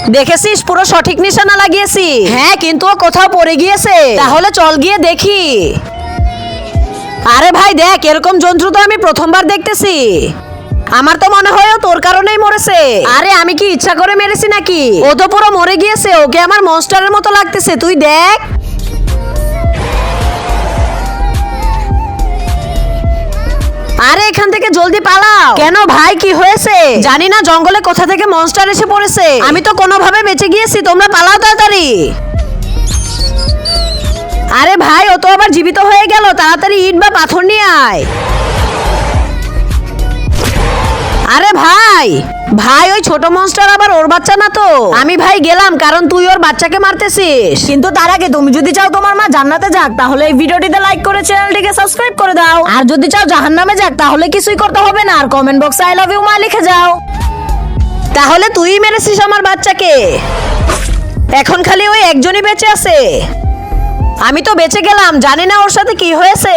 দেখেছিস পুরো সঠিক নিশানা লাগিয়েছি। হ্যাঁ, কিন্তু ও কোথাও পড়ে গিয়েছে। তাহলে চল গিয়ে দেখি। আরে ভাই দেখ, এরকম জন্তু তো আমি প্রথমবার দেখতেছি। আমার তো মনে হয় ও তোর কারণেই মরেছে। আরে আমি কি ইচ্ছা করে মেরেছি নাকি? ও তো পুরো মরে গিয়েছে। ওকে আমার মনস্টারের মতো লাগতেছে, তুই দেখ। আরে এখান থেকে জলদি পালাও। কেন ভাই, কি হয়েছে? জানি না, জঙ্গলে কোথা থেকে মনস্টার এসে পড়েছে। আমি তো কোনোভাবে বেঁচে গিয়েছি, তোমরা পালাও তাড়াতাড়ি। আরে ভাই, ও তো আবার জীবিত হয়ে গেল। তাড়াতাড়ি ইট বা পাথর নিয়ে আয়। আরে ভাই ভাই, ওই ছোট মনস্টার আবার ওর বাচ্চা না তো? আমি ভাই গেলাম, কারণ তুই ওর বাচ্চাকে মারতেছিস। কিন্তু তার আগে তুমি যদি চাও তোমার মা জান্নাতে যাক, তাহলে এই ভিডিওটিতে লাইক করে চ্যানেলটিকে সাবস্ক্রাইব করে দাও। আর যদি চাও জাহান্নামে যাক, তাহলে কিছুই করতে হবে না, আর কমেন্ট বক্সে আই লাভ ইউ মা লিখে যাও। তাহলে তুই মেরেছিস আমার বাচ্চাকে। এখন খালি ওই একজনই বেঁচে আছে। আমি তো বেঁচে গেলাম, জানি না ওর সাথে কি হয়েছে।